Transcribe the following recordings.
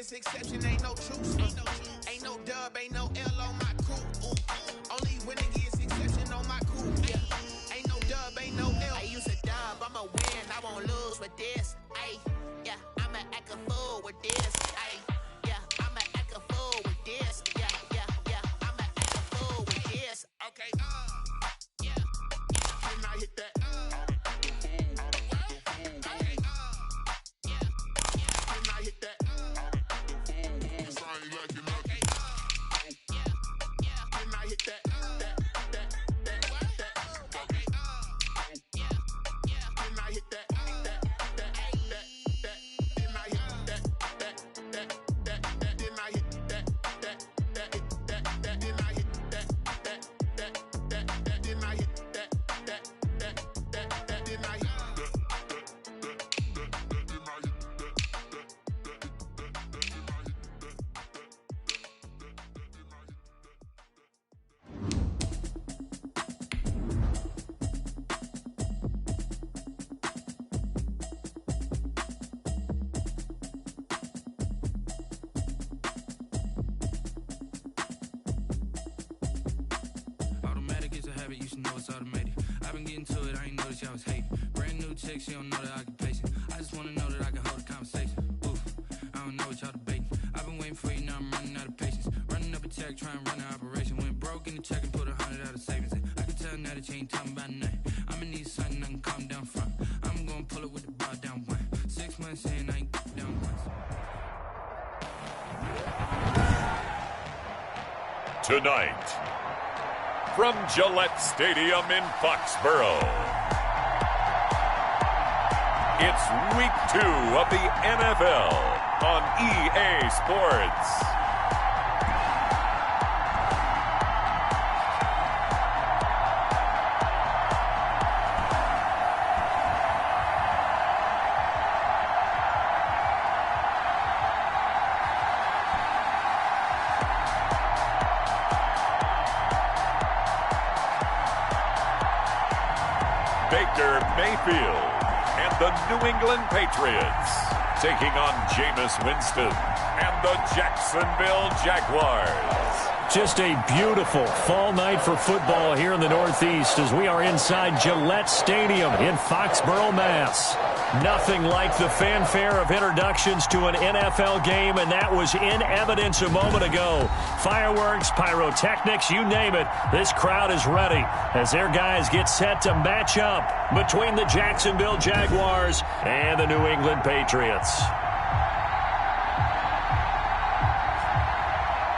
is exception, ain't no truce. Ain't no dub, ain't no L on my crew. Only winning is exception on my crew. Yeah. Ain't no dub, ain't no L. I use a dub, I'ma win, I won't lose with this. Ay, yeah, I'ma act a fool with this. Ay, yeah, I'ma act a fool with this. Yeah, yeah, yeah, I'ma act a fool with this. Okay, yeah. Can I hit that? You should know it's automated. I've been getting to it, I ain't noticed y'all was hating. Brand new chick, she don't know the occupation. I just wanna know that I can hold a conversation. Oof, I don't know what y'all debating. I've been waiting for you, now I'm running out of patience. Running up a check, trying to run an operation. Went broke in the check and put 100 out of savings in. I can tell now that you ain't talking about nothing. I'ma need something I can calm down from. I'm gonna pull it with the bar down one. 6 months in, I ain't down once. Tonight, from Gillette Stadium in Foxborough, it's Week 2 of the NFL on EA Sports. Baker Mayfield and the New England Patriots taking on Jameis Winston and the Jacksonville Jaguars. Just a beautiful fall night for football here in the Northeast as we are inside Gillette Stadium in Foxborough, Mass. Nothing like the fanfare of introductions to an NFL game, and that was in evidence a moment ago. Fireworks, pyrotechnics, you name it. This crowd is ready as their guys get set to match up between the Jacksonville Jaguars and the New England Patriots.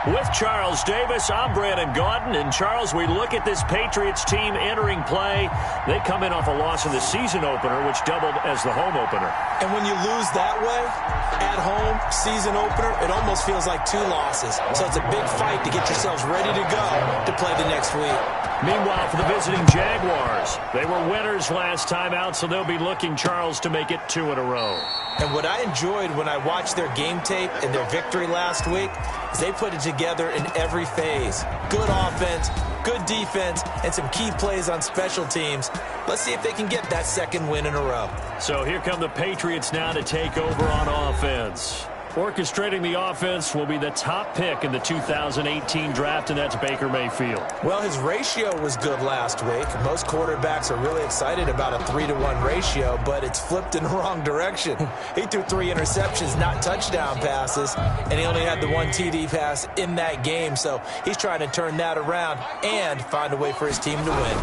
With Charles Davis, I'm Brandon Gaudin. And, Charles, we look at this Patriots team entering play. They come in off a loss in the season opener, which doubled as the home opener. And when you lose that way, at home, season opener, it almost feels like 2 losses. So it's a big fight to get yourselves ready to go to play the next week. Meanwhile, for the visiting Jaguars, they were winners last time out, so they'll be looking, Charles, to make it 2 in a row. And what I enjoyed when I watched their game tape and their victory last week is they put it together in every phase. Good offense, good defense, and some key plays on special teams. Let's see if they can get that second win in a row. So here come the Patriots now to take over on offense. Orchestrating the offense will be the top pick in the 2018 draft, and that's Baker Mayfield. Well, his ratio was good last week. Most quarterbacks are really excited about a 3-to-1 ratio, but it's flipped in the wrong direction. He threw 3 interceptions, not touchdown passes, and he only had the 1 TD pass in that game. So he's trying to turn that around and find a way for his team to win.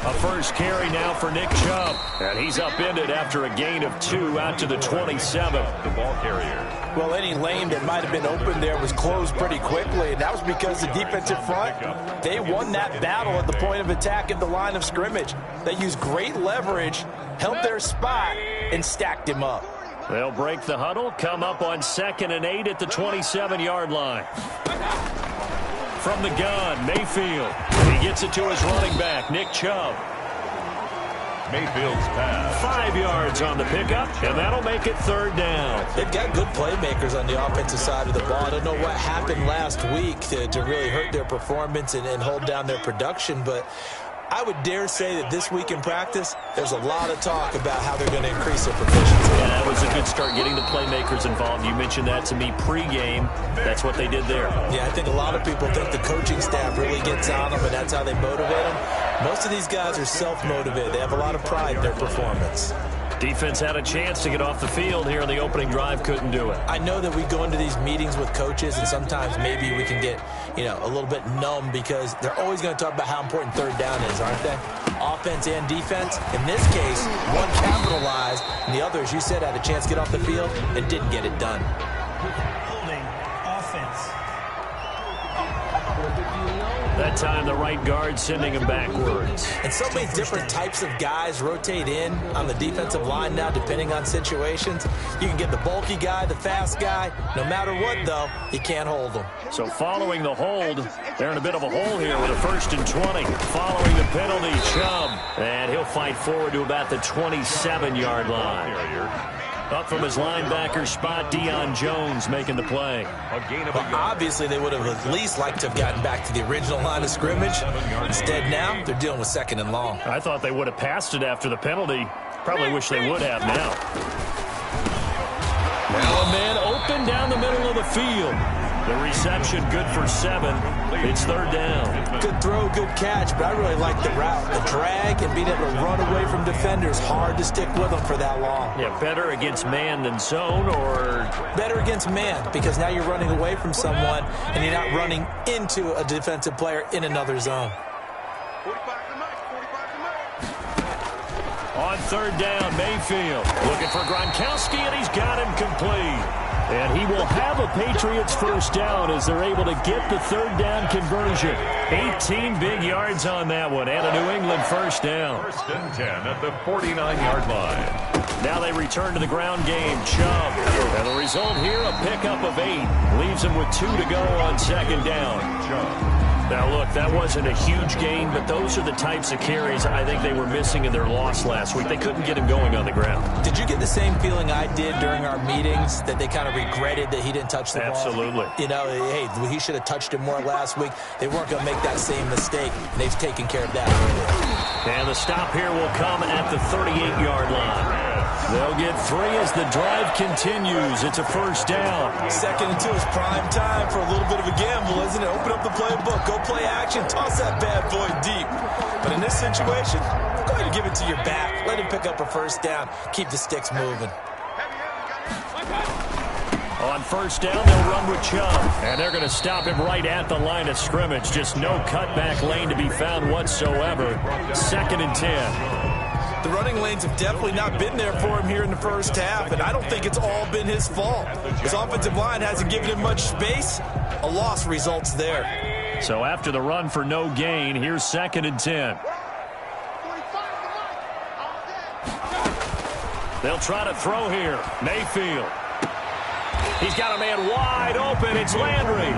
A first carry now for Nick Chubb. And he's upended after a gain of 2 out to the 27. The ball carrier. Well, any lane that might have been open there was closed pretty quickly, and that was because the defensive front, they won that battle at the point of attack at the line of scrimmage. They used great leverage, held their spot, and stacked him up. They'll break the huddle, come up on 2nd and 8 at the 27-yard line. From the gun, Mayfield. He gets it to his running back, Nick Chubb. Mayfield's pass. 5 yards on the pickup, and that'll make it 3rd down. They've got good playmakers on the offensive side of the ball. I don't know what happened last week to really hurt their performance and hold down their production, but I would dare say that this week in practice, there's a lot of talk about how they're going to increase their proficiency. Yeah, that was a good start, getting the playmakers involved. You mentioned that to me pregame. That's what they did there. Yeah, I think a lot of people think the coaching staff really gets on them, and that's how they motivate them. Most of these guys are self-motivated. They have a lot of pride in their performance. Defense had a chance to get off the field here in the opening drive, couldn't do it. I know that we go into these meetings with coaches, and sometimes maybe we can get, a little bit numb because they're always going to talk about how important third down is, aren't they? Offense and defense. In this case, one capitalized, and the other, as you said, had a chance to get off the field and didn't get it done. Holding offense. That time, the right guard sending him backwards. And so many different types of guys rotate in on the defensive line now, depending on situations. You can get the bulky guy, the fast guy. No matter what, though, you can't hold them. So following the hold, they're in a bit of a hole here with a 1st and 20. Following the penalty, Chubb. And he'll fight forward to about the 27-yard line. Up from his linebacker spot, Deion Jones making the play. Well, obviously, they would have at least liked to have gotten back to the original line of scrimmage. Instead, now, they're dealing with 2nd and long. I thought they would have passed it after the penalty. Probably wish they would have now. Now a man open down the middle of the field. The reception good for 7. It's 3rd down. Good throw, good catch, but I really like the route. The drag and being able to run away from defenders. Hard to stick with them for that long. Yeah, better against man than zone, or? Better against man, because now you're running away from someone and you're not running into a defensive player in another zone. On 3rd down, Mayfield looking for Gronkowski, and he's got him complete. And he will have a Patriots 1st down as they're able to get the 3rd down conversion. 18 big yards on that one, and a New England 1st down. 1st and 10 at the 49-yard line. Now they return to the ground game. Chubb. And the result here, a pickup of 8. Leaves him with 2 to go on 2nd down. Chubb. Now, look, that wasn't a huge gain, but those are the types of carries I think they were missing in their loss last week. They couldn't get him going on the ground. Did you get the same feeling I did during our meetings, that they kind of regretted that he didn't touch the ball? Absolutely. Hey, he should have touched it more last week. They weren't going to make that same mistake, and they've taken care of that already. And the stop here will come at the 38-yard line. They'll get 3 as the drive continues. It's a 1st down. 2nd and 2 is prime time for a little bit of a gamble, isn't it? Open up the playbook. Go play action. Toss that bad boy deep. But in this situation, go ahead and give it to your back. Let him pick up a 1st down. Keep the sticks moving. On 1st down, they'll run with Chubb. And they're going to stop him right at the line of scrimmage. Just no cutback lane to be found whatsoever. 2nd and 10. The running lanes have definitely not been there for him here in the first half, and I don't think it's all been his fault. His offensive line hasn't given him much space. A loss results there. So after the run for no gain, here's 2nd and 10. They'll try to throw here. Mayfield. He's got a man wide open. It's Landry.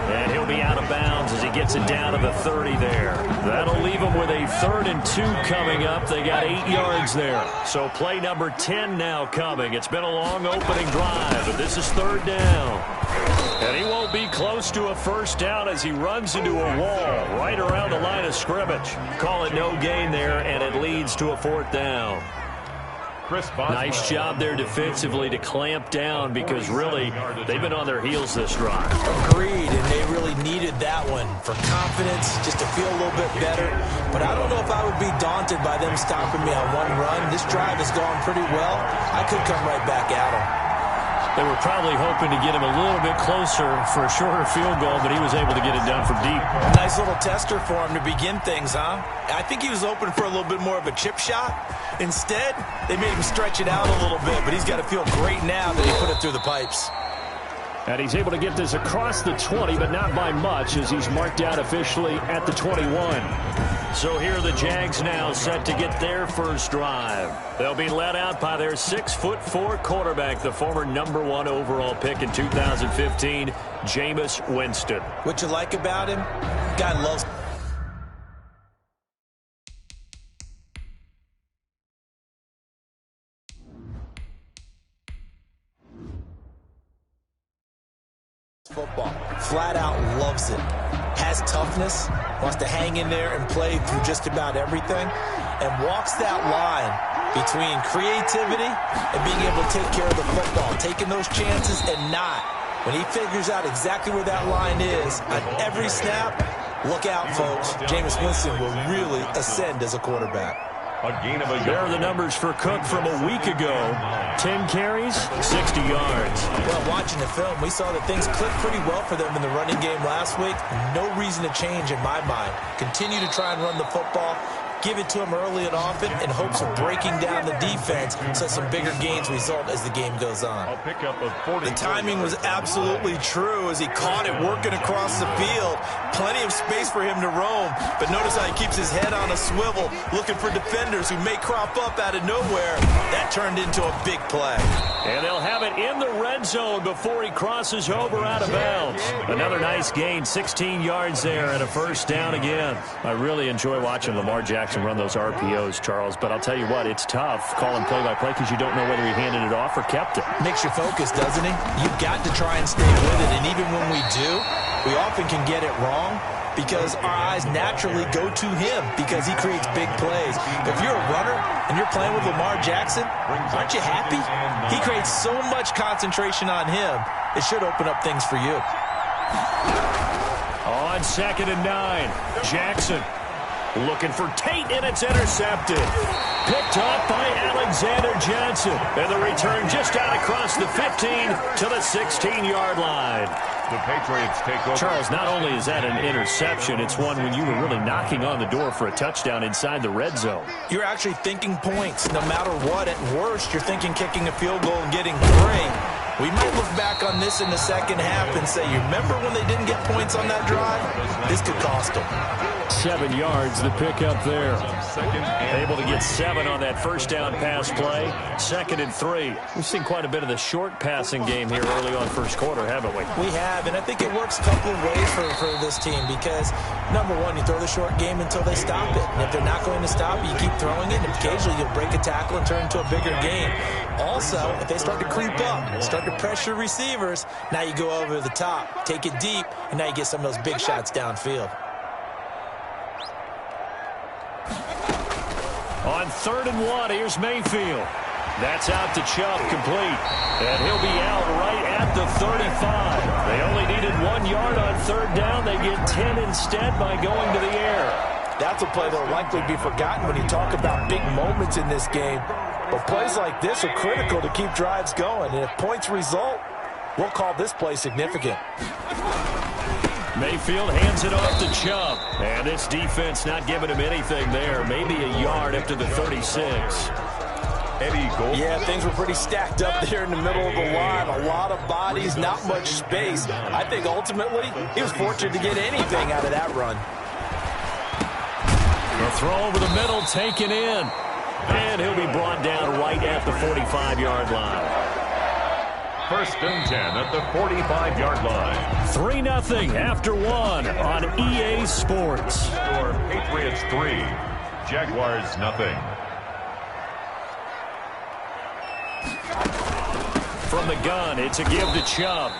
And he'll be out of bounds as he gets it down to the 30 there. That'll leave him with a 3rd and 2 coming up. They got 8 yards there. So play number 10 now coming. It's been a long opening drive, but this is 3rd down. And he won't be close to a 1st down as he runs into a wall right around the line of scrimmage. Call it no gain there, and it leads to a 4th down. Nice job there defensively to clamp down, because really they've been on their heels this drive. Agreed, and they really needed that one for confidence, just to feel a little bit better. But I don't know if I would be daunted by them stopping me on one run. This drive has gone pretty well. I could come right back at them. They were probably hoping to get him a little bit closer for a shorter field goal, but he was able to get it down from deep. A nice little tester for him to begin things, huh? I think he was open for a little bit more of a chip shot. Instead, they made him stretch it out a little bit, but he's got to feel great now that he put it through the pipes. And he's able to get this across the 20, but not by much, as he's marked out officially at the 21. So here are the Jags now set to get their first drive. They'll be led out by their 6'4" quarterback, the former #1 overall pick in 2015, Jameis Winston. What you like about him? Guy loves football. Flat out loves it. has toughness, wants to hang in there and play through just about everything, and walks that line between creativity and being able to take care of the football, taking those chances and not. When he figures out exactly where that line is on every snap, look out, folks. Jameis Winston will really ascend as a quarterback. There are the numbers for Cook from a week ago. 10 carries, 60 yards. Well, watching the film, we saw that things clicked pretty well for them in the running game last week. No reason to change in my mind. Continue to try and run the football. Give it to him early and often in hopes of breaking down the defense so some bigger gains result as the game goes on. The timing was absolutely true as he caught it working across the field. Plenty of space for him to roam, but notice how he keeps his head on a swivel looking for defenders who may crop up out of nowhere. That turned into a big play. And they'll have it in the red zone before he crosses over out of bounds. Another nice gain, 16 yards there and a first down again. I really enjoy watching Lamar Jackson run those RPOs, Charles, but I'll tell you what, it's tough calling play-by-play because you don't know whether he handed it off or kept it. Makes you focus, doesn't he? You've got to try and stay with it, and even when we do, we often can get it wrong because our eyes naturally go to him because he creates big plays. If you're a runner and you're playing with Lamar Jackson, aren't you happy? He creates so much concentration on him, it should open up things for you. On 2nd and 9, Jackson looking for Tate, and it's intercepted. Picked off by Alexander Johnson. And the return just out across the 15 to the 16-yard line. The Patriots take over. Charles, not only is that an interception, it's one when you were really knocking on the door for a touchdown inside the red zone. You're actually thinking points no matter what. At worst, you're thinking kicking a field goal and getting 3. We might look back on this in the second half and say, you remember when they didn't get points on that drive? This could cost them. 7 yards, the pickup there. Able to get 7 on that first down pass play. 2nd and 3. We've seen quite a bit of the short passing game here early on first quarter, haven't we? We have, and I think it works a couple of ways for this team because, number one, you throw the short game until they stop it. And if they're not going to stop it, you keep throwing it, and occasionally you'll break a tackle and turn into a bigger game. Also, if they start to creep up, start to pressure receivers, now you go over the top, take it deep, and now you get some of those big shots downfield. On 3rd and 1, here's Mayfield. That's out to Chubb, complete. And he'll be out right at the 35. They only needed 1 yard on 3rd down. They get 10 instead by going to the air. That's a play that will likely be forgotten when you talk about big moments in this game. But plays like this are critical to keep drives going. And if points result, we'll call this play significant. Mayfield hands it off to Chubb. And this defense not giving him anything there. Maybe a yard up to the 36. Eddie Gold. Yeah, things were pretty stacked up there in the middle of the line. A lot of bodies, not much space. I think ultimately he was fortunate to get anything out of that run. The throw over the middle, taken in. And he'll be brought down right at the 45-yard line. 1st and 10 at the 45-yard line. 3-0 after 1 on EA Sports. Score Patriots 3, Jaguars 0. From the gun, it's a give to Chubb.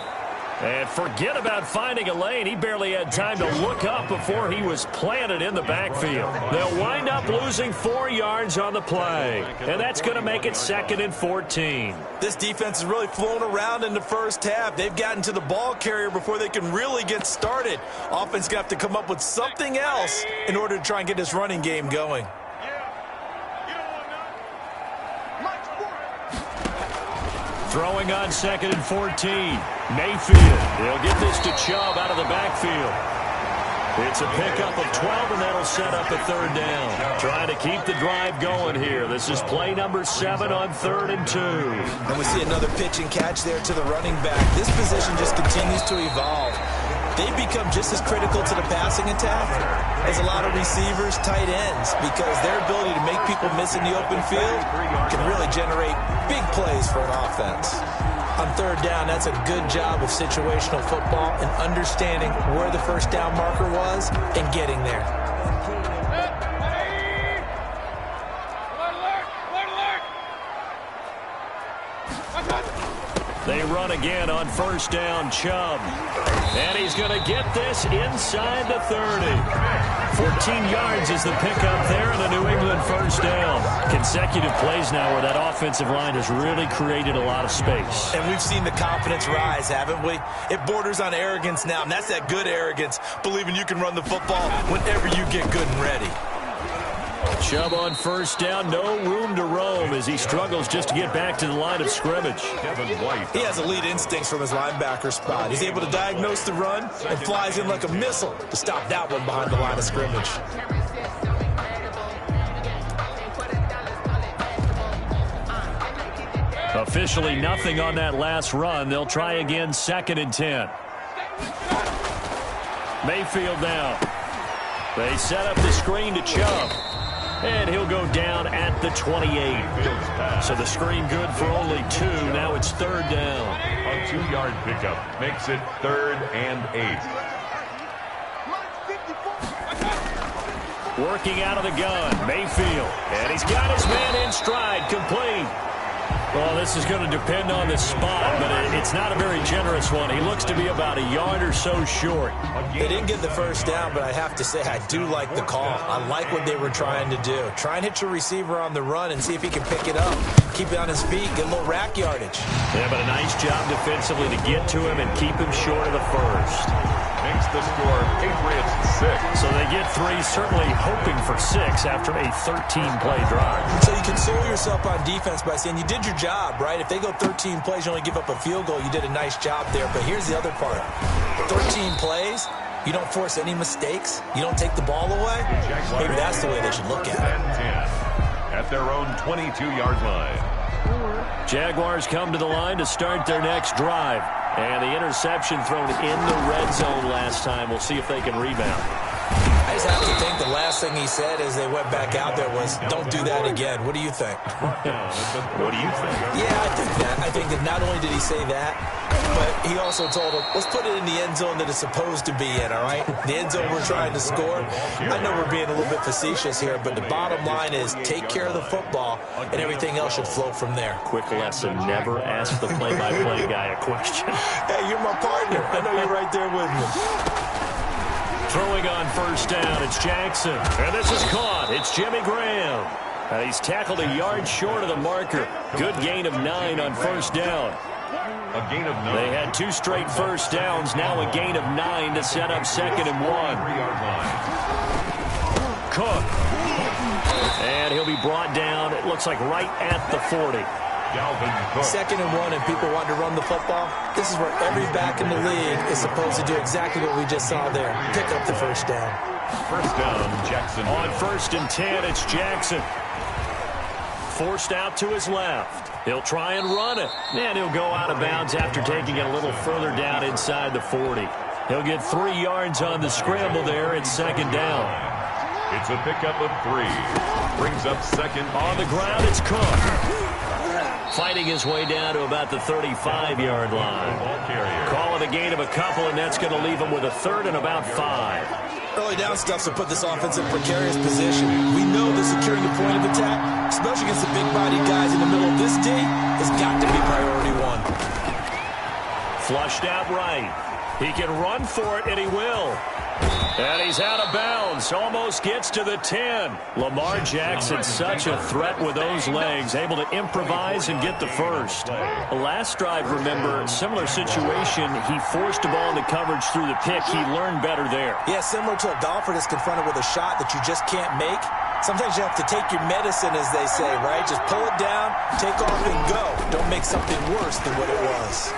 And forget about finding a lane. He barely had time to look up before he was planted in the backfield. They'll wind up losing 4 yards on the play. And that's going to make it 2nd and 14. This defense has really flown around in the first half. They've gotten to the ball carrier before they can really get started. Offense going to have to come up with something else in order to try and get this running game going. Throwing on 2nd and 14. Mayfield. He'll get this to Chubb out of the backfield. It's a pickup of 12, and that'll set up a 3rd down. Trying to keep the drive going here. This is play number 7 on 3rd and 2. And we see another pitch and catch there to the running back. This position just continues to evolve. They become just as critical to the passing attack as a lot of receivers, tight ends, because their ability to make people miss in the open field can really generate big plays for an offense. On 3rd down, that's a good job of situational football and understanding where the first down marker was and getting there. They run again on first down, Chubb. And he's going to get this inside the 30. 14 yards is the pickup there and a New England first down. Consecutive plays now where that offensive line has really created a lot of space. And we've seen the confidence rise, haven't we? It borders on arrogance now, and that's that good arrogance, believing you can run the football whenever you get good and ready. Chubb on first down, no room to roam as he struggles just to get back to the line of scrimmage. He has elite instincts from his linebacker spot. He's able to diagnose the run and flies in like a missile to stop that one behind the line of scrimmage. Officially nothing on that last run. They'll try again, 2nd and 10. Mayfield now. They set up the screen to Chubb. And he'll go down at the 28. So the screen good for only 2. Now it's 3rd down. A 2-yard pickup makes it 3rd and 8. Working out of the gun, Mayfield. And he's got his man in stride, complete. Well, this is going to depend on the spot, but it's not a very generous one. He looks to be about a yard or so short. They didn't get the first down, but I have to say I do like the call. I like what they were trying to do. Try and hit your receiver on the run and see if he can pick it up. Keep it on his feet, get a little rack yardage. Yeah, but a nice job defensively to get to him and keep him short of the first. Makes the score Patriots 6. So they get 3, certainly hoping for 6 after a 13-play drive. So you console yourself on defense by saying you did your job, right? If they go 13 plays, you only give up a field goal, you did a nice job there. But here's the other part. 13 plays, you don't force any mistakes, you don't take the ball away. Maybe that's the way they should look at it. 10 at their own 22-yard line. Jaguars come to the line to start their next drive. And the interception thrown in the red zone last time. We'll see if they can rebound. I just have to think the last thing he said as they went back out there was, don't do that again. What do you think? What do you think? Yeah, I think that. I think that not only did he say that, but he also told him, let's put it in the end zone that it's supposed to be in, all right? The end zone we're trying to score. I know we're being a little bit facetious here, but the bottom line is take care of the football, and everything else should flow from there. Quick lesson, never ask the play-by-play guy a question. Hey, you're my partner. I know you're right there with me. Throwing on first down, it's Jackson. And this is caught. It's Jimmy Graham. And he's tackled a yard short of the marker. Good gain of 9 on first down. A gain of 9. They had 2 straight first downs. Now a gain of 9 to set up 2nd and 1. 3-yard line. Cook. And he'll be brought down, it looks like right at the 40. Dalvin Cook. 2nd and 1 and people want to run the football. This is where every back in the league is supposed to do exactly what we just saw there. Pick up the first down. First down, Jackson. On 1st and 10, it's Jackson. Forced out to his left. He'll try and run it. And he'll go out of bounds after taking it a little further down inside the 40. He'll get 3 yards on the scramble there. It's 2nd down. It's a pickup of 3. Brings up 2nd. On the ground, it's Cook. Fighting his way down to about the 35-yard line. Call it a gain of a couple, and that's going to leave him with a 3rd and about 5. Early down stuff to put this offense in a precarious position. We know that securing the point of attack, especially against the big-bodied guys in the middle of this D, has got to be priority 1. Flushed out right. He can run for it, and he will. And he's out of bounds. Almost gets to the 10. Lamar Jackson, such a threat with those legs. Able to improvise and get the first. The last drive, remember, similar situation. He forced the ball into coverage through the pick. He learned better there. Yeah, similar to a golfer that's confronted with a shot that you just can't make. Sometimes you have to take your medicine, as they say, right? Just pull it down, take off, and go. Don't make something worse than what it was.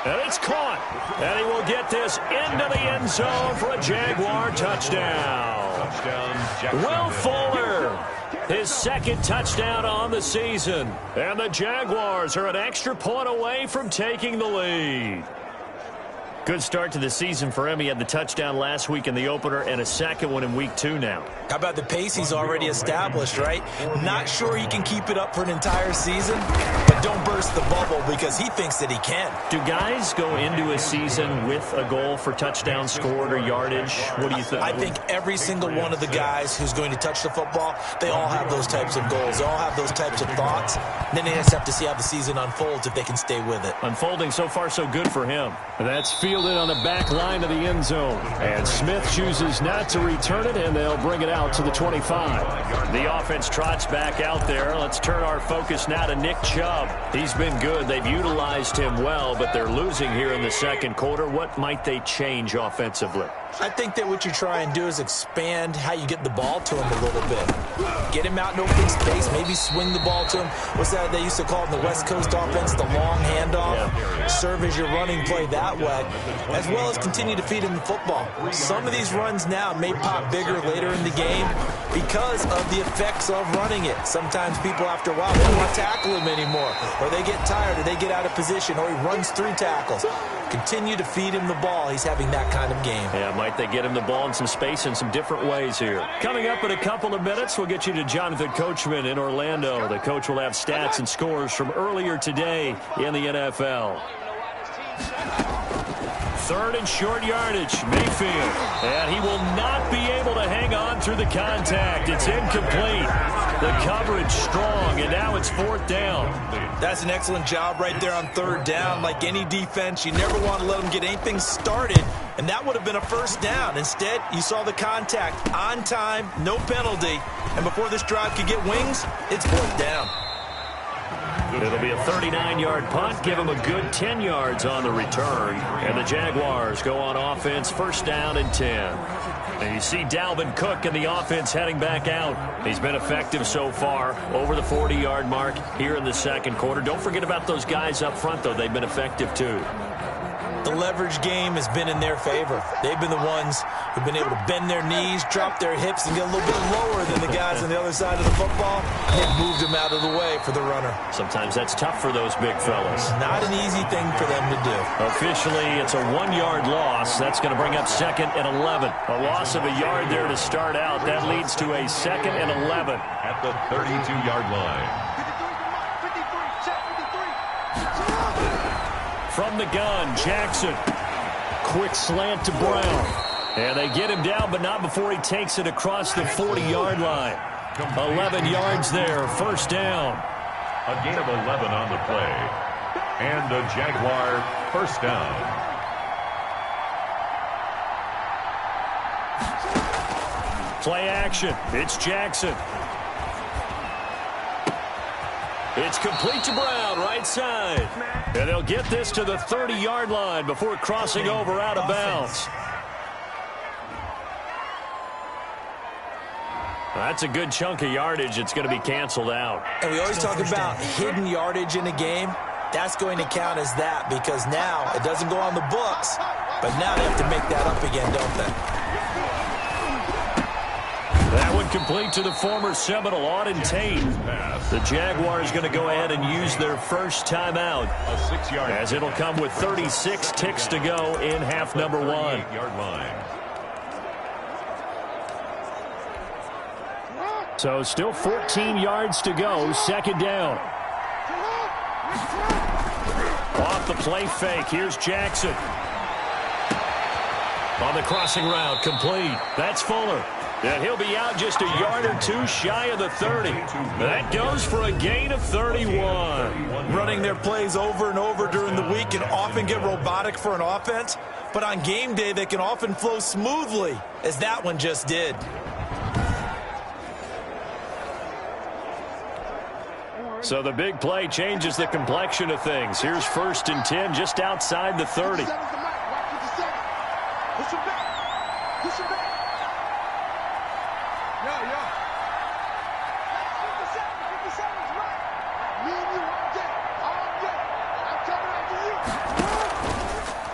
And it's caught. And he will get this into the end zone for a Jaguar touchdown. Will Fuller, his 2nd touchdown on the season. And the Jaguars are an extra point away from taking the lead. Good start to the season for him. He had the touchdown last week in the opener and a 2nd one in week 2 now. How about the pace he's already established, right? Not sure he can keep it up for an entire season, but but don't burst the bubble because he thinks that he can. Do guys go into a season with a goal for touchdown scored or yardage? What do you think? I think every single one of the guys who's going to touch the football, they all have those types of goals. They all have those types of thoughts. And then they just have to see how the season unfolds if they can stay with it. Unfolding so far so good for him. That's fielded on the back line of the end zone. And Smith chooses not to return it, and they'll bring it out to the 25. The offense trots back out there. Let's turn our focus now to Nick Chubb. He's been good. They've utilized him well, but they're losing here in the second quarter. What might they change offensively? I think that what you try and do is expand how you get the ball to him a little bit. Get him out in open space, maybe swing the ball to him. What's that they used to call in the West Coast offense, the long handoff? Yeah. Serve as your running play that way, as well as continue to feed him the football. Some of these runs now may pop bigger later in the game because of the effects of running it. Sometimes people, after a while, they don't want to tackle him anymore, or they get tired, or they get out of position, or he runs through tackles. Continue to feed him the ball. He's having that kind of game. Yeah, might they get him the ball in some space in some different ways here. Coming up in a couple of minutes, we'll get you to Jonathan Coachman in Orlando. The coach will have stats and scores from earlier today in the NFL. Third and short yardage, Mayfield. And he will not be able to hang on through the contact. It's incomplete. The coverage strong, and now it's fourth down. That's an excellent job right there on third down. Like any defense, you never want to let them get anything started, and that would have been a first down. Instead, you saw the contact on time, no penalty, and before this drive could get wings, it's fourth down. It'll be a 39-yard punt. Give them a good 10 yards on the return. And the Jaguars go on offense, first down and 10. And you see Dalvin Cook in the offense heading back out. He's been effective so far, over the 40-yard mark here in the second quarter. Don't forget about those guys up front, though. They've been effective, too. The leverage game has been in their favor. They've been the ones who've been able to bend their knees, drop their hips, and get a little bit lower than the guys on the other side of the football. They've moved them out of the way for the runner. Sometimes that's tough for those big fellas. Not an easy thing for them to do. Officially, it's a 1-yard loss. That's going to bring up second and 11. A loss of a yard there to start out. That leads to a second and 11. At the 32-yard line. From the gun, Jackson. Quick slant to Brown. And they get him down, but not before he takes it across the 40-yard line. 11 yards there, first down. A gain of 11 on the play. And a Jaguar first down. Play action. It's Jackson. It's complete to Brown, right side. And they'll get this to the 30-yard line before crossing over out of bounds. That's a good chunk of yardage. It's going to be canceled out. And we always talk about hidden yardage in a game. That's going to count as that because now it doesn't go on the books, but now they have to make that up again, don't they? That one complete to the former Seminole, Auden Tate. The Jaguars going to go ahead and use their first timeout, as it'll come with 36 ticks to go in half number one. So still 14 yards to go, second down. Off the play fake, here's Jackson. On the crossing route, complete. That's Fuller. And he'll be out just a yard or two shy of the 30. That goes for a gain of 31. Running their plays over and over during the week can often get robotic for an offense, but on game day they can often flow smoothly, as that one just did. So the big play changes the complexion of things. Here's first and 10 just outside the 30.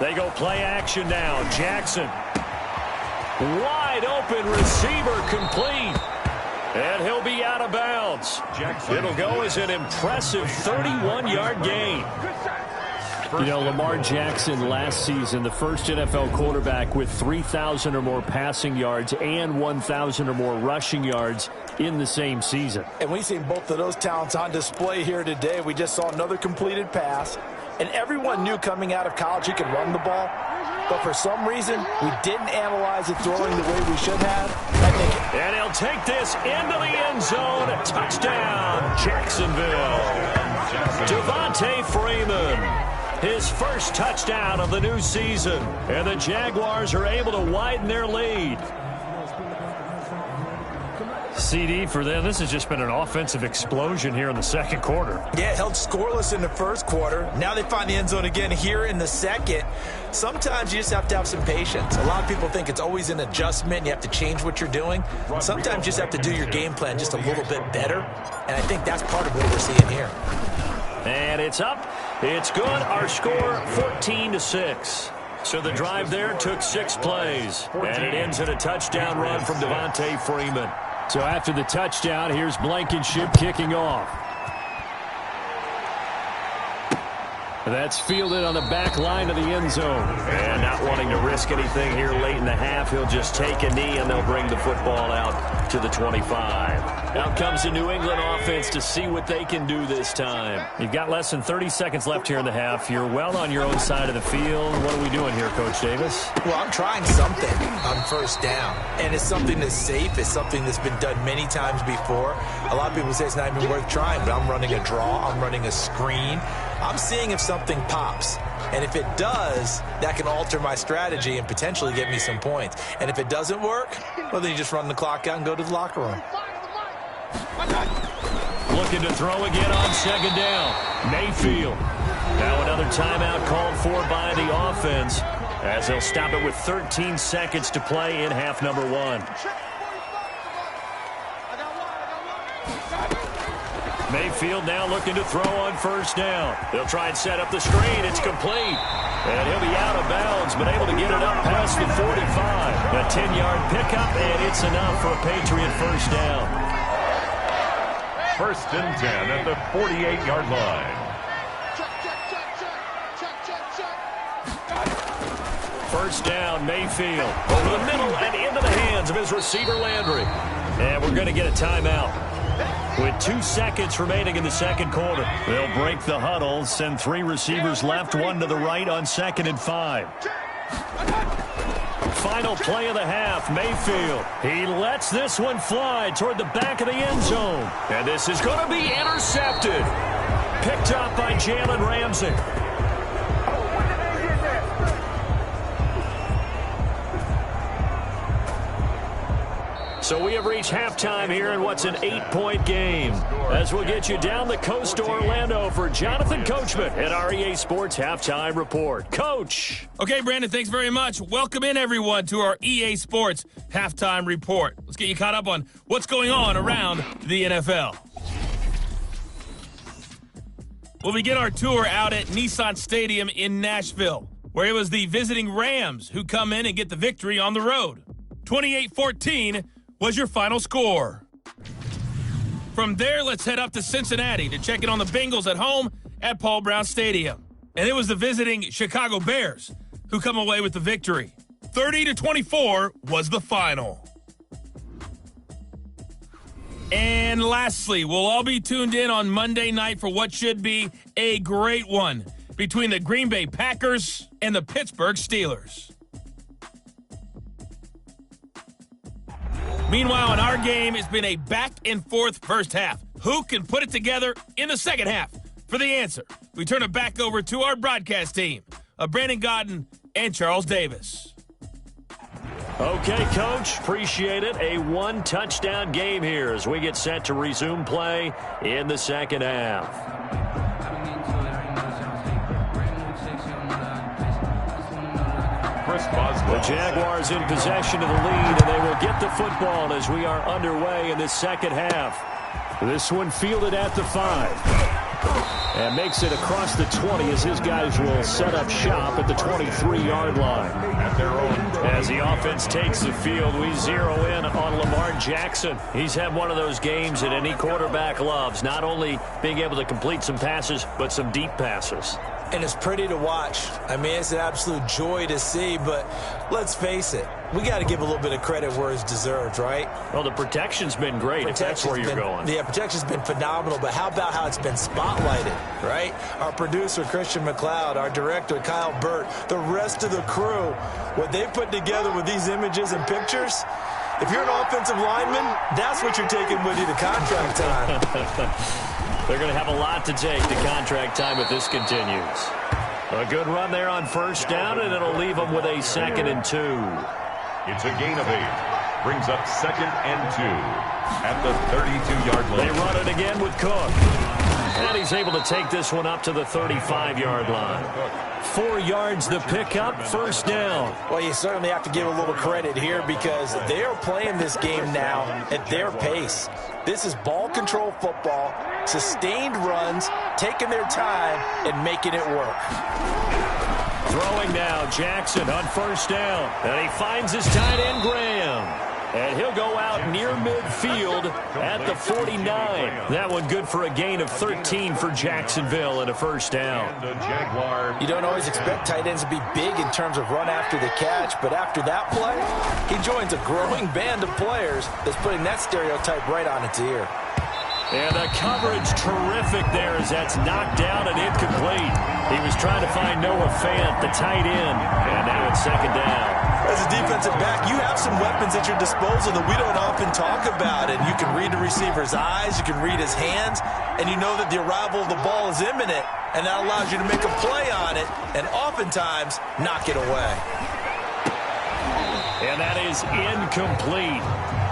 They go play action now. Jackson. Wide open receiver complete. And he'll be out of bounds. It'll go as an impressive 31-yard gain. You know, Lamar Jackson last season, the first NFL quarterback with 3,000 or more passing yards and 1,000 or more rushing yards in the same season. And we've seen both of those talents on display here today. We just saw another completed pass, and everyone knew coming out of college he could run the ball. But for some reason, we didn't analyze it throwing the way we should have. And he'll take this into the end zone. Touchdown, Jacksonville. Devontae Freeman. His first touchdown of the new season. And the Jaguars are able to widen their lead. CD for them, this has just been an offensive explosion here in the second quarter. Yeah, held scoreless in the first quarter. Now they find the end zone again here in the second. Sometimes you just have to have some patience. A lot of people think it's always an adjustment. You have to change what you're doing. Sometimes you just have to do your game plan just a little bit better. And I think that's part of what we're seeing here. And it's up. It's good. Our score, 14-6. So the drive there took 6 plays. And it ends in a touchdown run from Devontae Freeman. So after the touchdown, here's Blankenship kicking off. That's fielded on the back line of the end zone. And not wanting to risk anything here late in the half, he'll just take a knee and they'll bring the football out to the 25. Out comes the New England offense to see what they can do this time. You've got less than 30 seconds left here in the half. You're well on your own side of the field. What are we doing here, Coach Davis? Well, I'm trying something on first down. And it's something that's safe. It's something that's been done many times before. A lot of people say it's not even worth trying, but I'm running a draw. I'm running a screen. I'm seeing if something pops. And if it does, that can alter my strategy and potentially get me some points. And if it doesn't work, well, then you just run the clock out and go to the locker room. Looking to throw again on second down. Mayfield. Now another timeout called for by the offense as they'll stop it with 13 seconds to play in half number 1. Mayfield now looking to throw on first down. They'll try and set up the screen. It's complete. And he'll be out of bounds, but able to get it up past the 45. A 10-yard pickup, and it's enough for a Patriot first down. First and 10 at the 48-yard line. First down, Mayfield. Over the middle and into the hands of his receiver, Landry. And we're going to get a timeout. With 2 seconds remaining in the second quarter. They'll break the huddle, send 3 receivers left, 1 to the right on 2nd and 5. Final play of the half, Mayfield. He lets this one fly toward the back of the end zone. And this is going to be intercepted. Picked up by Jalen Ramsey. So we have reached halftime here in what's an 8-point game. As we'll get you down the coast to Orlando for Jonathan Coachman at our EA Sports Halftime Report. Coach. Okay, Brandon, thanks very much. Welcome in, everyone, to our EA Sports Halftime Report. Let's get you caught up on what's going on around the NFL. We'll begin our tour out at Nissan Stadium in Nashville, where it was the visiting Rams who come in and get the victory on the road. 28-14 was your final score. From there, let's head up to Cincinnati to check in on the Bengals at home at Paul Brown Stadium. And it was the visiting Chicago Bears who come away with the victory. 30-24 was the final. And lastly, we'll all be tuned in on Monday night for what should be a great one between the Green Bay Packers and the Pittsburgh Steelers. Meanwhile, in our game, it's been a back-and-forth first half. Who can put it together in the second half? For the answer, we turn it back over to our broadcast team of Brandon Gaudin and Charles Davis. Okay, Coach, appreciate it. A 1-touchdown game here as we get set to resume play in the second half. The Jaguars in possession of the lead, and they will get the football as we are underway in the second half. This one fielded at the 5. And makes it across the 20 as his guys will set up shop at the 23-yard line. As the offense takes the field, we zero in on Lamar Jackson. He's had one of those games that any quarterback loves, not only being able to complete some passes, but some deep passes. And it's pretty to watch. I mean, it's an absolute joy to see, but let's face it, we got to give a little bit of credit where it's deserved, right? Well, the protection's been great, if that's where you're going. Yeah, protection's been phenomenal, but how about how it's been spotlighted, right? Our producer, Christian McLeod, our director, Kyle Burt, the rest of the crew, what they put together with these images and pictures, if you're an offensive lineman, that's what you're taking with you to contract time. They're going to have a lot to take to contract time if this continues. A good run there on first down, and it'll leave them with a 2nd and 2. It's a gain of 8. Brings up 2nd and 2 at the 32-yard line. They run it again with Cook. And he's able to take this one up to the 35-yard line. 4 yards the pickup, first down. Well, you certainly have to give a little credit here because they are playing this game now at their pace. This is ball control football, sustained runs, taking their time, and making it work. Throwing now, Jackson on first down. And he finds his tight end, Graham. And he'll go out near midfield at the 49. That one good for a gain of 13 for Jacksonville and a first down. You don't always expect tight ends to be big in terms of run after the catch, but after that play, he joins a growing band of players that's putting that stereotype right on its ear. And the coverage terrific there as that's knocked down and incomplete. He was trying to find Noah Fant, the tight end, and now it's second down. As a defensive back, you have some weapons at your disposal that we don't often talk about. And you can read the receiver's eyes, you can read his hands, and you know that the arrival of the ball is imminent. And that allows you to make a play on it and oftentimes knock it away. And that is incomplete.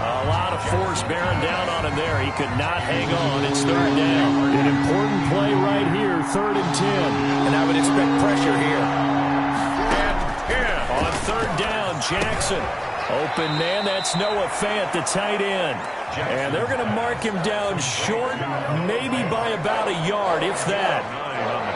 A lot of force bearing down on him there. He could not hang on. It's third down. An important play right here, 3rd and 10. And I would expect pressure here. On third down, Jackson. Open man, that's Noah Fant, the tight end. And they're going to mark him down short, maybe by about a yard, if that.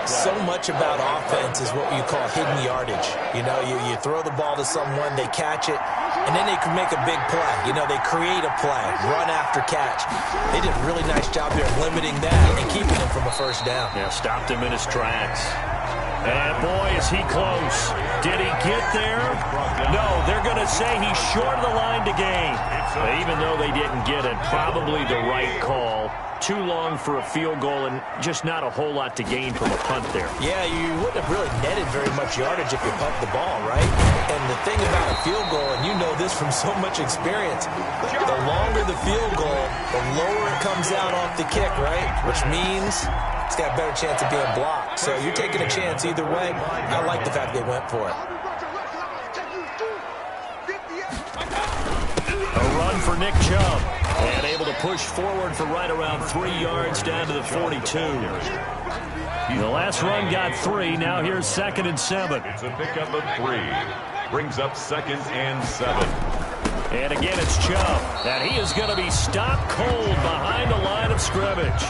So much about offense is what you call hidden yardage. You know, you throw the ball to someone, they catch it, and then they can make a big play. You know, they create a play, run after catch. They did a really nice job there limiting that and keeping him from a first down. Yeah, stopped him in his tracks. And boy, is he close. Did he get there? No, they're going to say he's short of the line to gain. Even though they didn't get it, probably the right call. Too long for a field goal and just not a whole lot to gain from a punt there. Yeah, you wouldn't have really netted very much yardage if you pumped the ball, right? And the thing about a field goal, and you know this from so much experience, the longer the field goal, the lower it comes out off the kick, right? Which means it's got a better chance of being blocked. So you're taking a chance either way. I like the fact they went for it. A run for Nick Chubb. And able to push forward for right around 3 yards down to the 42. The last run got 3. Now here's 2nd and 7. It's a pickup of 3. Brings up 2nd and 7. And again, it's Chubb. And he is going to be stopped cold behind the line of scrimmage.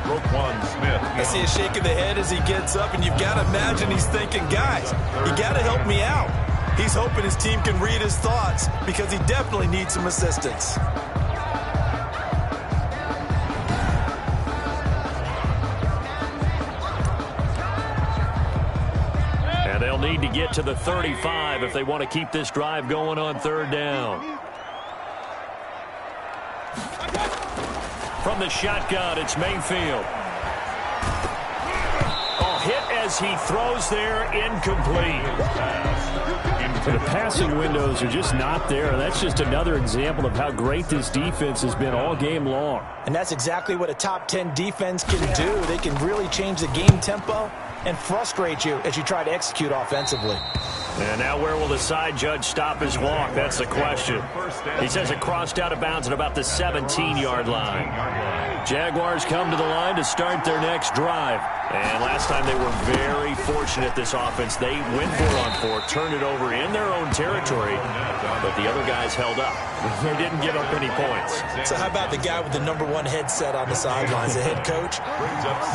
Roquan Smith. I see a shake of the head as he gets up, and you've got to imagine he's thinking, guys, you got to help me out. He's hoping his team can read his thoughts because he definitely needs some assistance. And they'll need to get to the 35 if they want to keep this drive going on third down. From the shotgun, it's Mayfield. Hit as he throws there, incomplete. The passing windows are just not there. That's just another example of how great this defense has been all game long. And that's exactly what a top 10 defense can do. They can really change the game tempo and frustrate you as you try to execute offensively. And now where will the side judge stop his walk? That's the question. He says it crossed out of bounds at about the 17-yard line. Jaguars come to the line to start their next drive. And last time they were very fortunate, this offense. They went 4-on-4, turned it over in their own territory, but the other guys held up. They didn't give up any points. So how about the guy with the #1 headset on the sidelines, the head coach?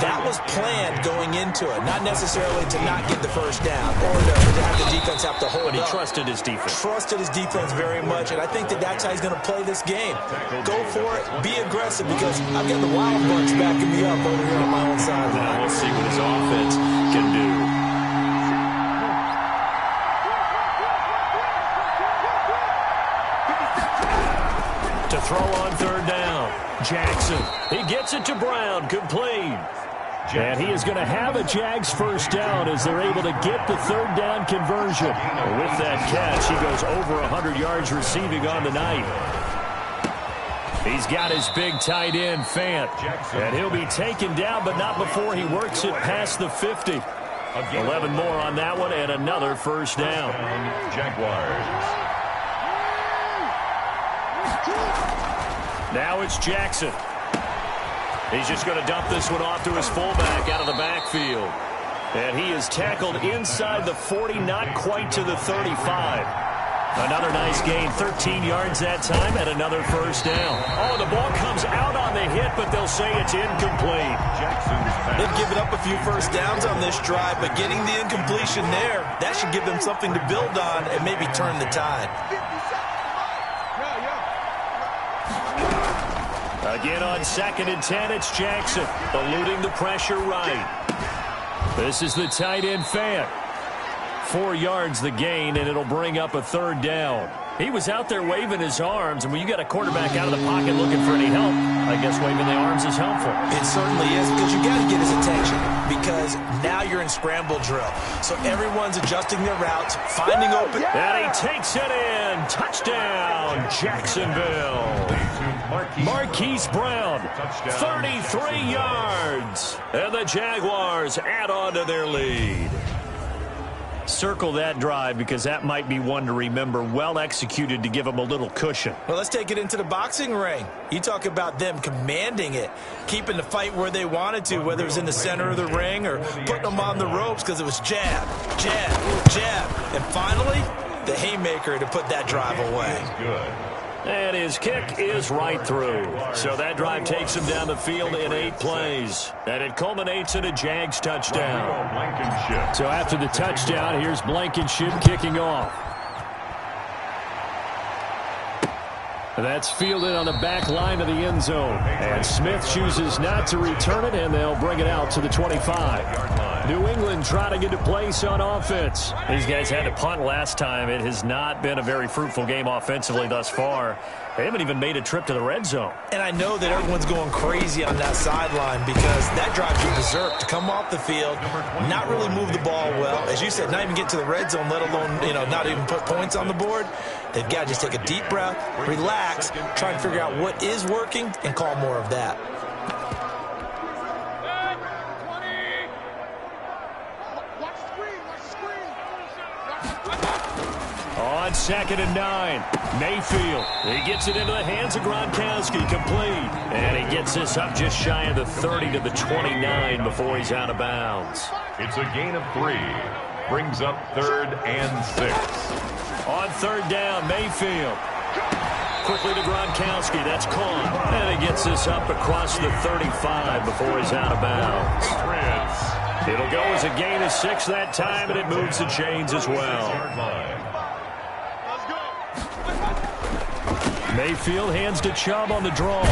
That was planned going into it, not necessarily to not get the first down or to have the defense have to hold But he up. trusted his defense. Trusted his defense very much, and I think that that's how he's going to play this game. Go for it, be aggressive, because I've got the Wild Bunch backing me up over here on my own sideline. We'll see see what his offense can do. To throw on third down. Jackson. He gets it to Brown. Complete. And he is going to have a Jags first down as they're able to get the third down conversion. With that catch, he goes over 100 yards receiving on the night. He's got his big tight end, Fant. And he'll be taken down, but not before he works it past the 50. 11 more on that one and another first down. Jaguars. Now it's Jackson. He's just going to dump this one off to his fullback out of the backfield. And he is tackled inside the 40, not quite to the 35. Another nice gain, 13 yards that time, and another first down. Oh, the ball comes out on the hit, but they'll say it's incomplete. They've given up a few first downs on this drive, but getting the incompletion there, that should give them something to build on and maybe turn the tide. Again on 2nd and 10, it's Jackson, eluding the pressure right. This is the tight end Fant. 4 yards the gain, and it'll bring up a third down. He was out there waving his arms, and when you got a quarterback out of the pocket looking for any help, I guess waving the arms is helpful. It certainly is, because you got to get his attention, because now you're in scramble drill. So everyone's adjusting their routes, finding open. And he takes it in. Touchdown, Jacksonville. Marquise Brown, 33 yards. And the Jaguars add on to their lead. Circle that drive because that might be one to remember. Well executed to give them a little cushion. Well, let's take it into the boxing ring. You talk about them commanding it, keeping the fight where they wanted to, whether it was in the center of the ring or putting them on the ropes because it was jab, jab, jab. And finally, the haymaker to put that drive away. Good. And his kick is right through. So that drive takes him down the field in 8 plays. And it culminates in a Jags touchdown. Blankenship. So after the touchdown, here's Blankenship kicking off. That's fielded on the back line of the end zone. And Smith chooses not to return it, and they'll bring it out to the 25. New England trying to get to place on offense. These guys had to punt last time. It has not been a very fruitful game offensively thus far. They haven't even made a trip to the red zone. And I know that everyone's going crazy on that sideline because that drives you berserk to come off the field, not really move the ball well. As you said, not even get to the red zone, let alone, not even put points on the board. They've got to just take a deep breath, relax, try and figure out what is working, and call more of that. On 2nd and 9, Mayfield. He gets it into the hands of Gronkowski, complete. And he gets this up just shy of the 30 to the 29 before he's out of bounds. It's a gain of 3. Brings up 3rd and 6. On 3rd down, Mayfield. Quickly to Gronkowski. That's caught. And he gets this up across the 35 before he's out of bounds. It'll go as a gain of 6 that time, and it moves the chains as well. Mayfield hands to Chubb on the draw.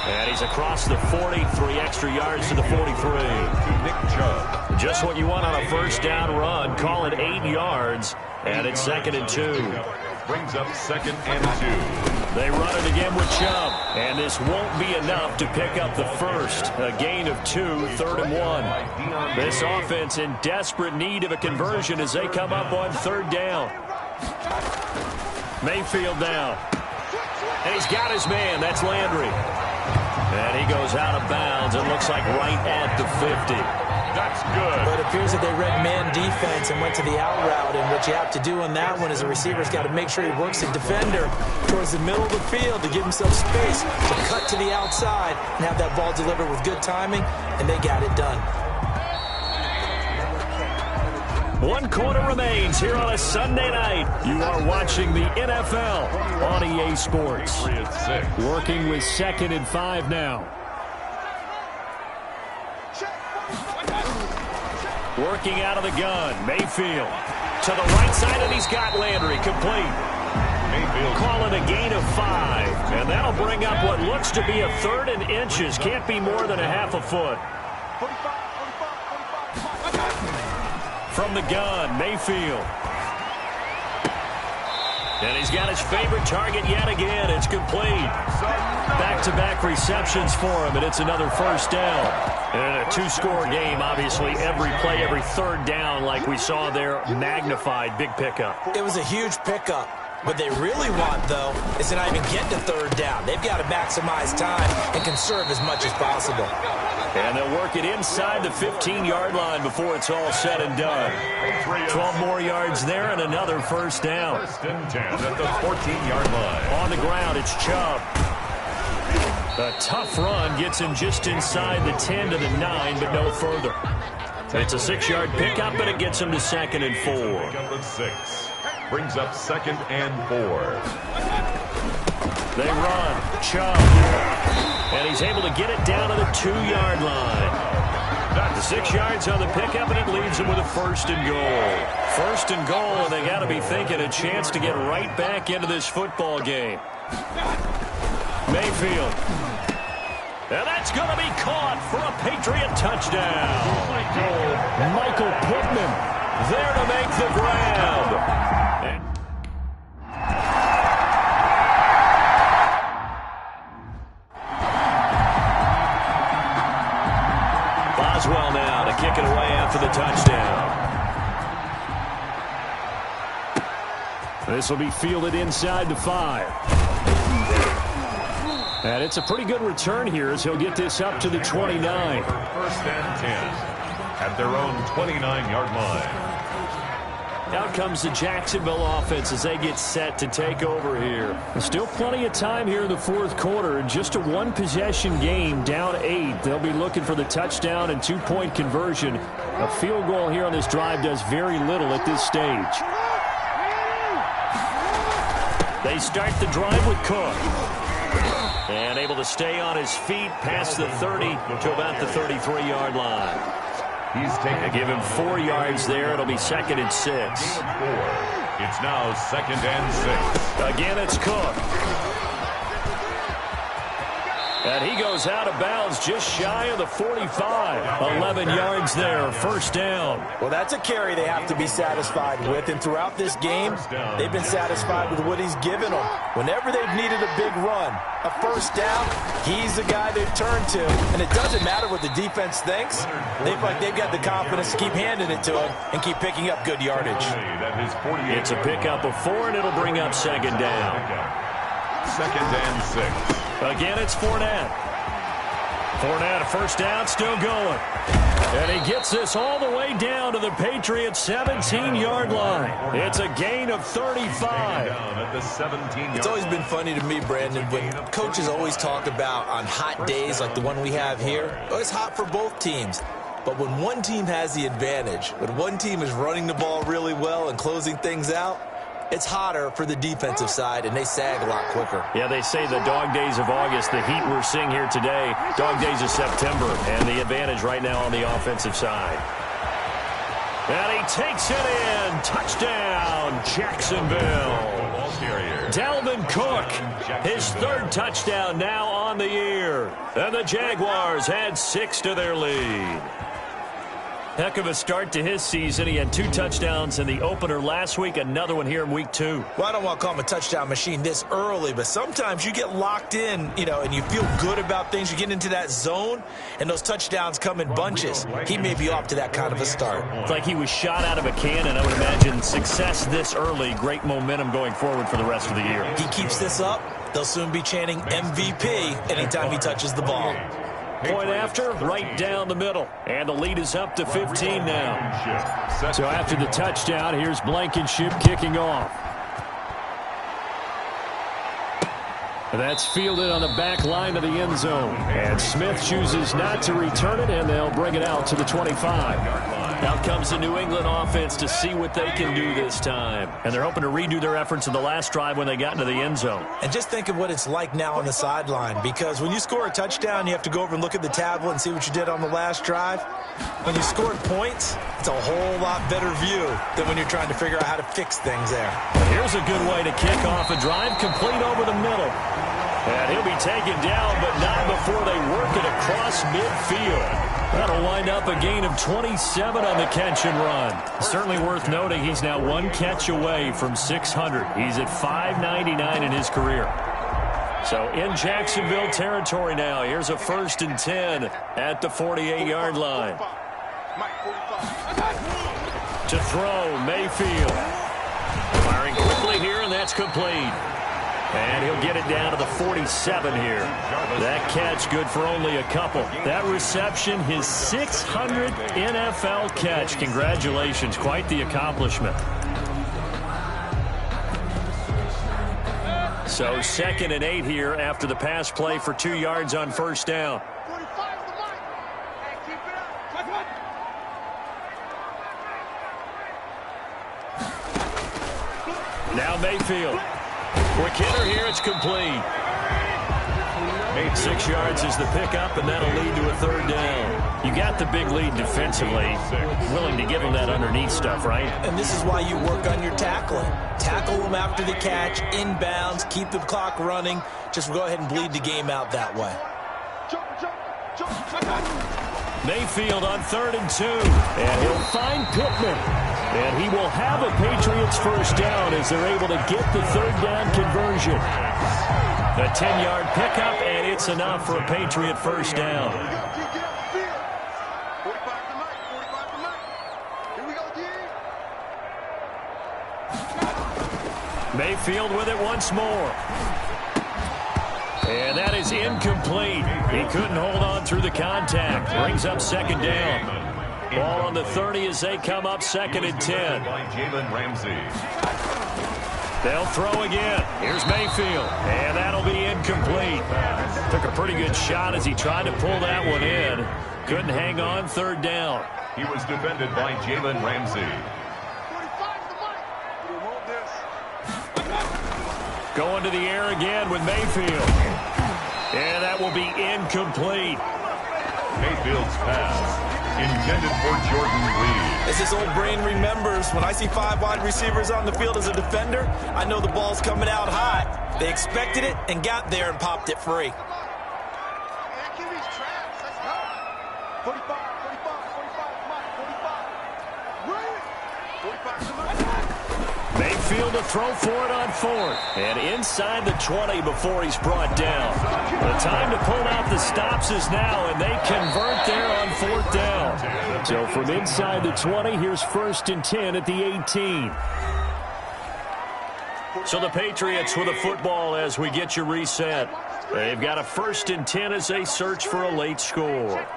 And he's across the 40, 3 extra yards to the 43. Nick Chubb. Just what you want on a first down run. Call it 8 yards, and it's 2nd and 2. Brings up 2nd and 2. They run it again with Chubb, and this won't be enough to pick up the first. A gain of 2, 3rd and 1. This offense in desperate need of a conversion as they come up on 3rd down. Mayfield now. And he's got his man. That's Landry. And he goes out of bounds. It looks like right at the 50. That's good. But it appears that they read man defense and went to the out route. And what you have to do on that one is the receiver's got to make sure he works the defender towards the middle of the field to give himself space to cut to the outside and have that ball delivered with good timing. And they got it done. 1 quarter remains here on a Sunday night. You are watching the NFL on EA Sports. Working with 2nd and 5 now. Working out of the gun. Mayfield to the right side, and he's got Landry complete. Mayfield calling a gain of 5. And that'll bring up what looks to be a 3rd and inches. Can't be more than a half a foot. From the gun, Mayfield. And he's got his favorite target yet again. It's complete. Back-to-back receptions for him, and it's another first down. And in a two-score game, obviously, every play, every third down, like we saw there, magnified. Big pickup. It was a huge pickup. What they really want, though, is to not even get to third down. They've got to maximize time and conserve as much as possible. And they'll work it inside the 15-yard line before it's all said and done. 12 more yards there and another first down. First and 10 at the 14-yard line. On the ground, it's Chubb. A tough run gets him just inside the 10 to the 9, but no further. It's a 6-yard pickup, but it gets him to 2nd and 4. Pickup of 6. Brings up 2nd and 4. They run. Chubb. And he's able to get it down to the 2-yard line. The 6 yards on the pickup, and it leaves him with a 1st and goal. 1st and goal, and they got to be thinking a chance to get right back into this football game. Mayfield. And that's going to be caught for a Patriot touchdown. Michael Pittman there to make the grab. Boswell now to kick it away after the touchdown. This will be fielded inside the 5. And it's a pretty good return here as he'll get this up to the 29. First and 10 at their own 29-yard line. Out comes the Jacksonville offense as they get set to take over here. There's still plenty of time here in the fourth quarter. Just a one-possession game, down 8. They'll be looking for the touchdown and 2-point conversion. A field goal here on this drive does very little at this stage. They start the drive with Cook. And able to stay on his feet past the 30 to about the 33-yard line. He's taking. Give him 4 yards there. It'll be 2nd and 6. It's now 2nd and 6. Again, it's Cook. And he goes out of bounds just shy of the 45. 11 yards there, first down. Well, that's a carry they have to be satisfied with. And throughout this game, they've been satisfied with what he's given them. Whenever they've needed a big run, a first down, he's the guy they've turned to. And it doesn't matter what the defense thinks. They've got the confidence to keep handing it to him and keep picking up good yardage. It's a pickup of 4, and it'll bring up 2nd down. 2nd and 6. Again, it's Fournette. Fournette, a first down, still going. And he gets this all the way down to the Patriots' 17-yard line. It's a gain of 35. It's always been funny to me, Brandon, when coaches always talk about on hot days like the one we have here, it's hot for both teams. But when one team has the advantage, when one team is running the ball really well and closing things out, it's hotter for the defensive side, and they sag a lot quicker. Yeah, they say the dog days of August, the heat we're seeing here today, dog days of September, and the advantage right now on the offensive side. And he takes it in. Touchdown, Jacksonville. Dalvin Cook, his 3rd touchdown now on the year. And the Jaguars add 6 to their lead. Heck of a start to his season. He had 2 touchdowns in the opener last week, another one here in week 2. Well, I don't want to call him a touchdown machine this early, but sometimes you get locked in, and you feel good about things. You get into that zone, and those touchdowns come in bunches. He may be off to that kind of a start. It's like he was shot out of a cannon. I would imagine success this early, great momentum going forward for the rest of the year. He keeps this up, they'll soon be chanting MVP anytime he touches the ball. Point after, right down the middle. And the lead is up to 15 now. So after the touchdown, here's Blankenship kicking off. That's fielded on the back line of the end zone. And Smith chooses not to return it, and they'll bring it out to the 25. Out comes the New England offense to see what they can do this time. And they're hoping to redo their efforts in the last drive when they got into the end zone. And just think of what it's like now on the sideline, because when you score a touchdown, you have to go over and look at the tablet and see what you did on the last drive. When you scored points, it's a whole lot better view than when you're trying to figure out how to fix things there. And here's a good way to kick off a drive, complete over the middle. And he'll be taken down, but not before they work it across midfield. That'll wind up a gain of 27 on the catch and run. Certainly worth noting he's now one catch away from 600. He's at 599 in his career. So in Jacksonville territory now. Here's a 1st and 10 at the 48-yard line. To throw, Mayfield. Firing quickly here, and that's complete. And he'll get it down to the 47 here. That catch good for only a couple. That reception, his 600th NFL catch. Congratulations, quite the accomplishment. So 2nd and 8 here after the pass play for 2 yards on 1st down. Now Mayfield. Quick hitter here, it's complete. 6 yards is the pickup, and that'll lead to a 3rd down. You got the big lead defensively. Willing to give him that underneath stuff, right? And this is why you work on your tackling. Tackle them after the catch, inbounds, keep the clock running. Just go ahead and bleed the game out that way. Mayfield on 3rd and 2. And he'll find Pittman. And he will have a Patriots 1st down as they're able to get the 3rd down conversion. A 10-yard pickup, and it's enough for a Patriot 1st down. Mayfield with it once more. And that is incomplete. He couldn't hold on through the contact. Brings up 2nd down. Ball on the 30 as they come up 2nd and 10. By Jalen Ramsey. They'll throw again. Here's Mayfield. And that'll be incomplete. Took a pretty good shot as he tried to pull that one in. Couldn't hang on 3rd down. He was defended by Jalen Ramsey. Going to the air again with Mayfield. And that will be incomplete. Mayfield's pass intended for Jordan Reed. As his old brain remembers, when I see 5 wide receivers on the field as a defender, I know the ball's coming out hot. They expected it and got there and popped it free. Mayfield to throw for it on 4th. And inside the 20 before he's brought down. The time to pull out the stops is now, and they convert there on 4th down. So from inside the 20, here's 1st and 10 at the 18. So the Patriots with a football as we get you reset. They've got a 1st and 10 as they search for a late score.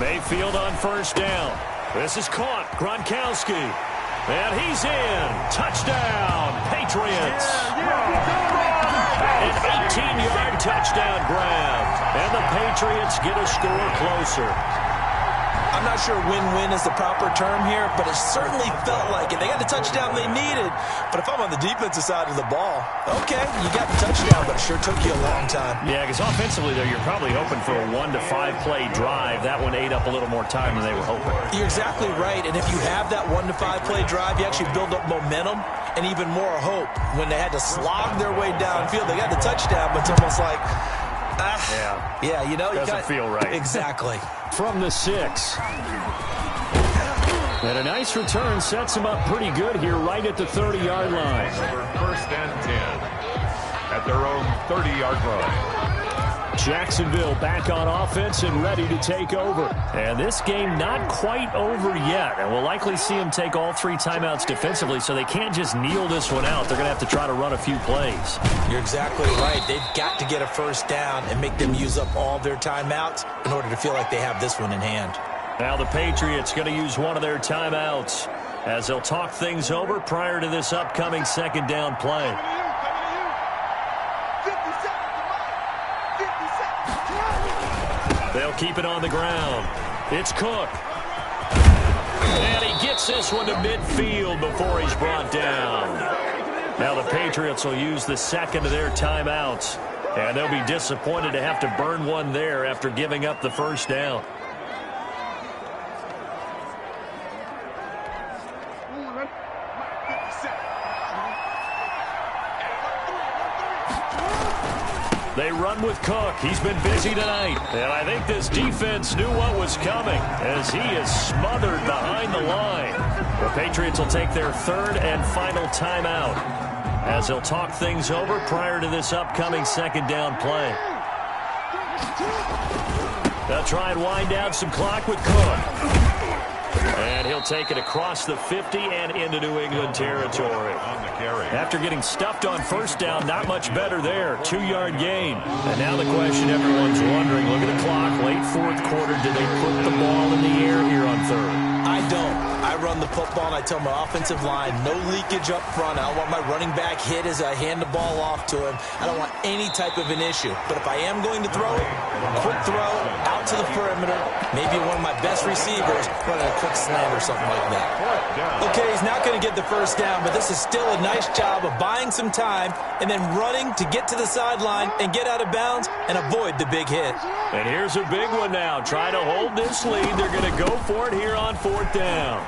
Mayfield on 1st down. This is caught. Gronkowski. And he's in. Touchdown, Patriots. An 18-yard touchdown grab. And the Patriots get a score closer. I'm not sure win-win is the proper term here, but it certainly felt like it. They got the touchdown they needed. But if I'm on the defensive side of the ball, okay, you got the touchdown, but it sure took you a long time. Yeah, because offensively, though, you're probably hoping for a 1 to 5 play drive. That one ate up a little more time than they were hoping. You're exactly right. And if you have that 1 to 5 play drive, you actually build up momentum and even more hope. When they had to slog their way downfield, they got the touchdown, but it's almost like, yeah, you know, doesn't feel right. Exactly. From the 6. And a nice return sets him up pretty good here right at the 30-yard line. 1st and 10 at their own 30-yard line. Jacksonville back on offense and ready to take over. And this game not quite over yet. And we'll likely see them take all 3 timeouts defensively, so they can't just kneel this one out. They're going to have to try to run a few plays. You're exactly right. They've got to get a 1st down and make them use up all their timeouts in order to feel like they have this one in hand. Now the Patriots going to use one of their timeouts as they'll talk things over prior to this upcoming 2nd down play. They'll keep it on the ground. It's Cook. And he gets this one to midfield before he's brought down. Now the Patriots will use the 2nd of their timeouts. And they'll be disappointed to have to burn one there after giving up the 1st down. They run with Cook. He's been busy tonight. And I think this defense knew what was coming as he is smothered behind the line. The Patriots will take their third and final timeout as they'll talk things over prior to this upcoming second down play. They'll try and wind down some clock with Cook. And he'll take it across the 50 and into New England territory. After getting stuffed on first down, not much better there. 2-yard gain. And now the question everyone's wondering, look at the clock, late fourth quarter, do they put the ball in the air here on third? I don't. I run the football and I tell my offensive line, no leakage up front. I don't want my running back hit as I hand the ball off to him. I don't want any type of an issue. But if I am going to throw it, quick throw, out to the perimeter, maybe one of my best receivers running a quick slant or something like that. Okay, he's not going to get the first down, but this is still a nice job of buying some time and then running to get to the sideline and get out of bounds and avoid the big hit. And here's a big one now. Try to hold this lead. They're going to go for it here on fourth down.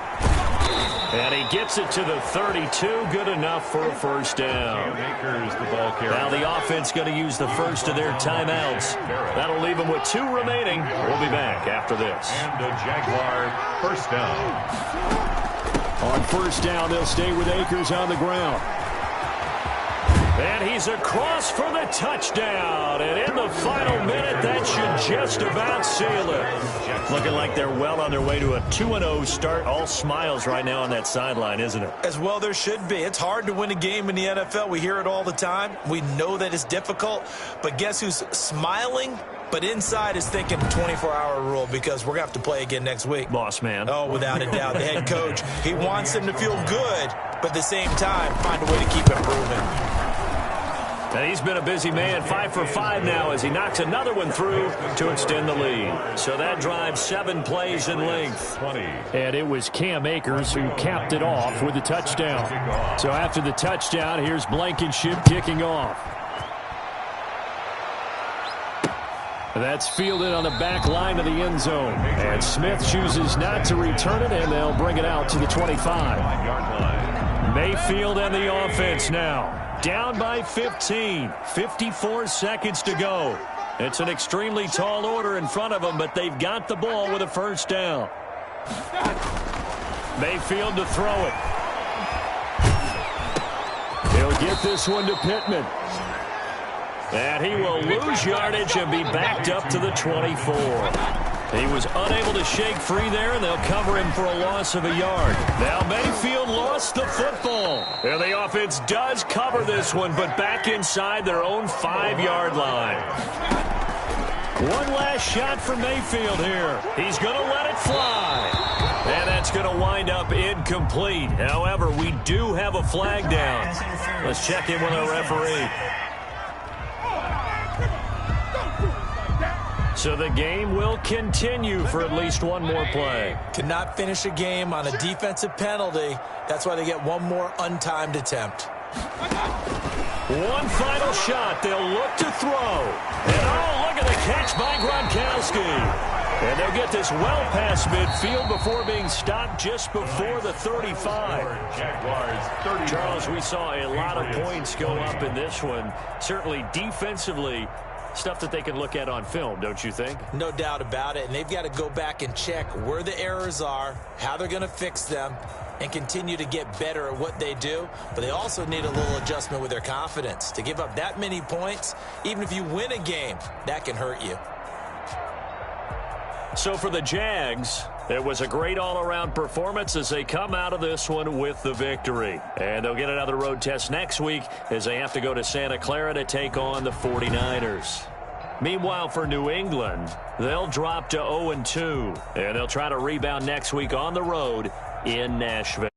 And he gets it to the 32. Good enough for a first down. Now the offense going to use the first of their timeouts. That'll leave them with 2 remaining. We'll be back after this. And the Jaguar first down. On first down, they'll stay with Akers on the ground. And he's across for the touchdown. And in the final minute, that should just about seal it. Looking like they're well on their way to a 2-0 start. All smiles right now on that sideline, isn't it? As well there should be. It's hard to win a game in the NFL. We hear it all the time. We know that it's difficult. But guess who's smiling? But inside is thinking 24-hour rule because we're going to have to play again next week. Boss man. Oh, without a doubt. The head coach, he wants them to feel good, but at the same time, find a way to keep improving. And he's been a busy man, 5 for 5 now as he knocks another one through to extend the lead. So that drives 7 plays in length. And it was Cam Akers who capped it off with a touchdown. So after the touchdown, here's Blankenship kicking off. That's fielded on the back line of the end zone. And Smith chooses not to return it, and they'll bring it out to the 25. Mayfield and the offense now. Down by 15. 54 seconds to go. It's an extremely tall order in front of them, but they've got the ball with a first down. Mayfield to throw it. He'll get this one to Pittman. And he will lose yardage and be backed up to the 24. He was unable to shake free there, and they'll cover him for a loss of a yard. Now Mayfield lost the football. And the offense does cover this one, but back inside their own 5-yard line. One last shot from Mayfield here. He's going to let it fly. And that's going to wind up incomplete. However, we do have a flag down. Let's check in with our referee. So the game will continue for at least one more play. Cannot finish a game on a defensive penalty. That's why they get one more untimed attempt. One final shot. They'll look to throw. And oh, look at the catch by Gronkowski. And they'll get this well past midfield before being stopped just before the 35. Charles, we saw a lot of points go up in this one. Certainly defensively, stuff that they can look at on film, don't you think? No doubt about it. And they've got to go back and check where the errors are, how they're going to fix them, and continue to get better at what they do. But they also need a little adjustment with their confidence. To give up that many points, even if you win a game, that can hurt you. So for the Jags, it was a great all-around performance as they come out of this one with the victory. And they'll get another road test next week as they have to go to Santa Clara to take on the 49ers. Meanwhile, for New England, they'll drop to 0-2, and they'll try to rebound next week on the road in Nashville.